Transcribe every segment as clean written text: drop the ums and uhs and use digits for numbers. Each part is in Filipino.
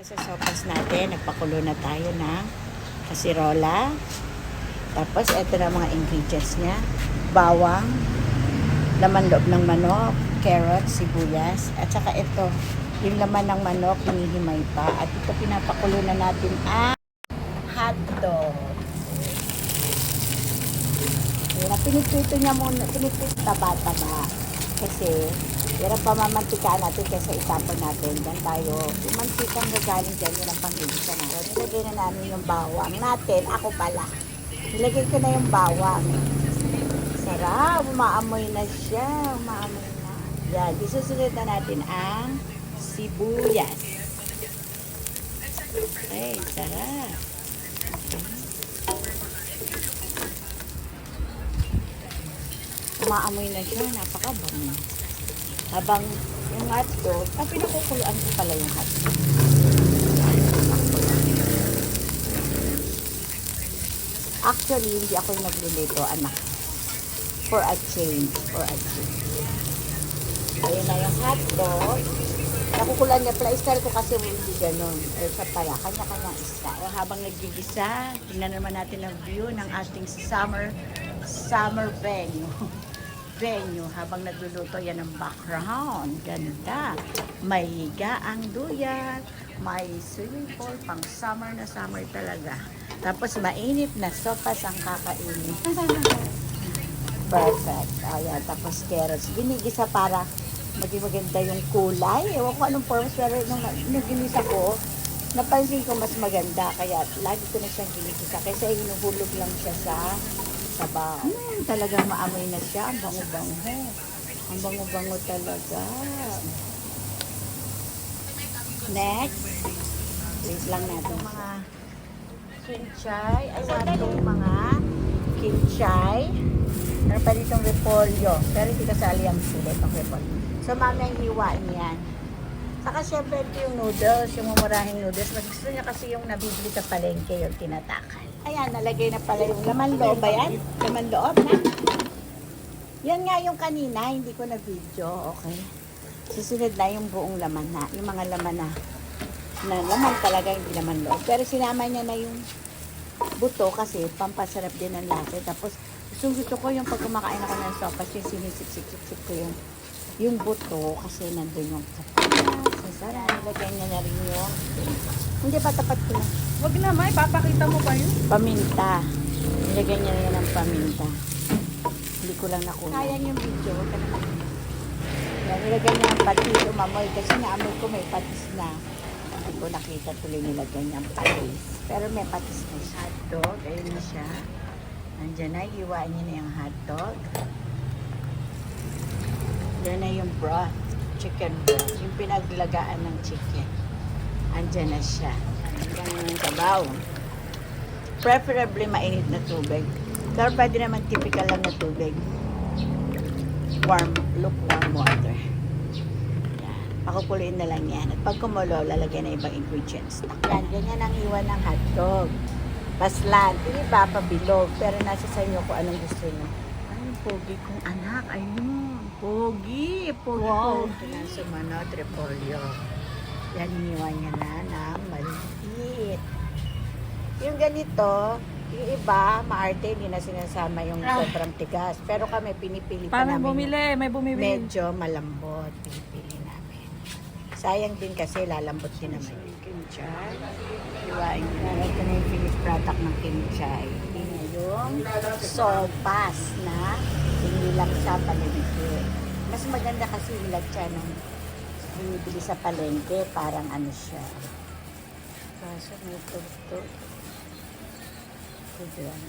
Sa sopas natin, nagpakulo na tayo ng kasirola. Tapos, ito na mga ingredients niya. Bawang, laman loob ng manok, carrot, sibuyas, at saka ito, yung laman ng manok, hinihimay pa. At ito, pinapakulo na natin ang hotdog. Pinipito niya muna, pinipito taba-taba. Kasi, pero pamamantikaan natin kaysa itapon natin. Diyan tayo, yung mantikang gagaling dyan, yun ang panggigisa natin. Nilagay na namin yung bawang natin. Ako pala. Nilagay ko na yung bawang. Sarap. Umaamoy na siya. Umaamoy na. Yan. Isusunod na natin ang sibuyas. Okay. Sarap. Umaamoy na siya. Napakabango. Habang yung hotdog, pinakukuluan ko pala yung hotdog. Actually, hindi ako yung nagluluto, anak. For a change. Ayun na yung hotdog. Nakukuluan niya pala. Style ko kasi hindi ganun. Eh, siya pala. Kanya-kanya style. Habang nagigisa, tingnan naman natin ang view ng ating summer venue habang nagluluto yan ang background. Ganda. May higaang duyat, may swimming pool, pang summer na summer talaga. Tapos mainit na sopas ang kakainin. Perfect. Ayan, tapos carrots. Ginigisa para maging maganda yung kulay. Ewan ko anong purpose, pero nung ginisa ko, napansin ko mas maganda. Kaya lagi ko na siyang ginigisa. Kasi hinuhulog lang siya sa sabaw. Talagang maamoy na siya. Ang bango-bango. Ang bango-bango talaga. Next. Wait lang natin. Mga kinchay. Ay, itong mga kinchay. Meron pa ditong repolyo. Pero hindi kasali ang sili. Itong repolyo. So, mamaya hiwain yan. Saka syempre ito yung noodles, yung mumurahing noodles. Mas gusto niya kasi yung nabibili sa palengke, yung tinatakan. Ayan, nalagay na pala yung laman loob ba yan? Laman loob na? Yan nga yung kanina, hindi ko na video, okay? Susunod na yung buong laman na, yung mga laman na laman talaga, hindi laman loob. Pero sinama niya na yung buto kasi pampasarap din ang lasa. Tapos gusto ko yung pag kumakain ako ng sopas, yung sinisip-sip ko yung buto kasi nandun yung kapas. Masarap. Nilagay niya na rin yung hindi pa tapat ko lang. Wag na, may papakita mo pa yun? Paminta. Nilagay niya rin ng paminta. Hindi ko lang nakuha. Sayang yung video. Huwag ka naman. Yan, nilagay niya ng patis. Umamoy. Kasi naamoy ko may patis na. Hindi ko nakita tuloy nilagay niya ng patis. Pero may patis na siya. Hotdog. Ayun na siya. Nandiyan na. Iwain niya na yung hotdog. Yan na yung broth. Chicken broth. Yung pinaglagaan ng chicken. Andyan na siya. Andyan yung sabaw. Preferably mainit na tubig. Pero pwede naman typical lang na tubig. Lukewarm water. Yan. Pakukuloyin na lang yan. At pag kumulo, lalagyan na ibang ingredients. Yan. Ganyan ang iwan ng hotdog. Paslan. Hindi pa pabilog. Pero nasa sa inyo kung anong gusto nyo. Ay, pogi kong anak. Ayun. Pogi. Wow. Ito na sumanod. Repolyo. Yan, iniwan niya na ng maliit. Yung ganito, yung iba, maarte, hindi na sinasama yung sobrang tigas. Pero kami, pinipili pa Paano namin. bumili? May bumibili. Medyo malambot, pinipili namin. Sayang din kasi, lalambot din naman yung kimchi. Iwain nyo. Ito na yung finished product ng kimchi. Hindi na yung sopas na hindi lang sa palengke. Mas maganda kasi hilag siya ng binibili sa palengke, parang ano siya. Kaso may tugtog. Ito lang.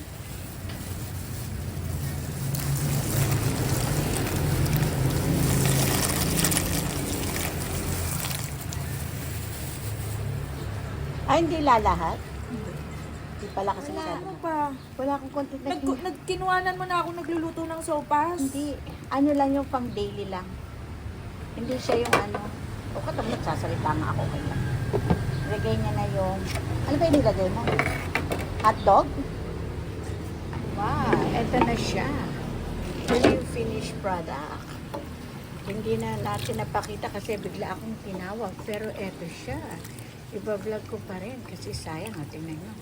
Hindi lalahat? Hindi pala kasi Wala, masyado. ano pa? Wala akong content na Nagkinuhanan mo na ako nagluluto ng sopas. Hindi. Ano lang yung pang daily lang. Hindi siya yung ano. O katong nagsasalita nga ako kaya. Ilagay niya na yung... Ano ba yung nilagay mo? Hotdog? Wow, eto na siya. Ito yung finished product. Hindi na natin napakita kasi bigla akong tinawag. Pero eto siya. iba-vlog ko pa rin kasi sayang, tingnan nyo.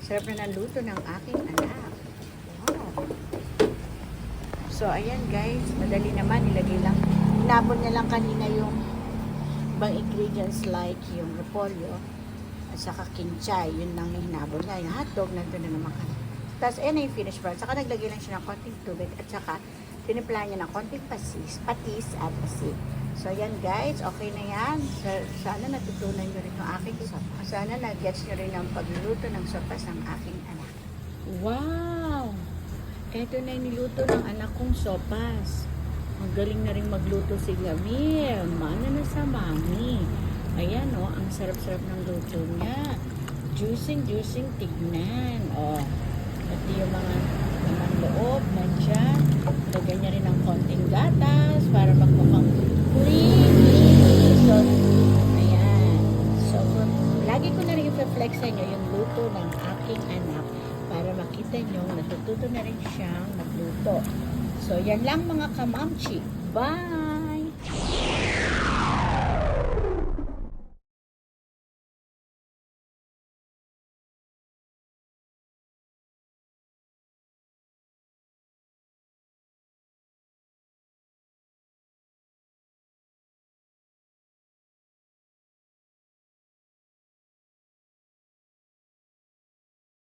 Sarap na ng luto ng aking anak. Wow. So, ayan guys, madali naman, ilagay lang. Inabon niya lang kanina yung ibang ingredients like yung repolyo at saka kinchay, yun lang yung hinabon niya. Yung hotdog, nandun na naman. Tapos, ayan na yung finished product. Saka naglagay lang siya ng konting tubig at saka tinimpla niya ng konting patis at asin. So, yan guys, okay na yan. Sana natutunan nyo rin yung aking sopa. Sana na-gets nyo rin ang pagluluto ng sopas ng aking anak. Wow! Ito na yung niluto ng anak kong sopas. Magaling na rin magluto si Gamil. Mana na sa mami. Ayan o, ang sarap-sarap ng luto niya. Juicing tignan. O, ito yung mga naman loob, nandyan. Lagyan niya rin ng konting gatas para magmukhang creamy. So, ayan. So, lagi ko na rin i-flex sa inyo yung luto ng aking anak para makita nyo, natututo na rin siyang magluto. So, yan lang mga kamamchi. Bye!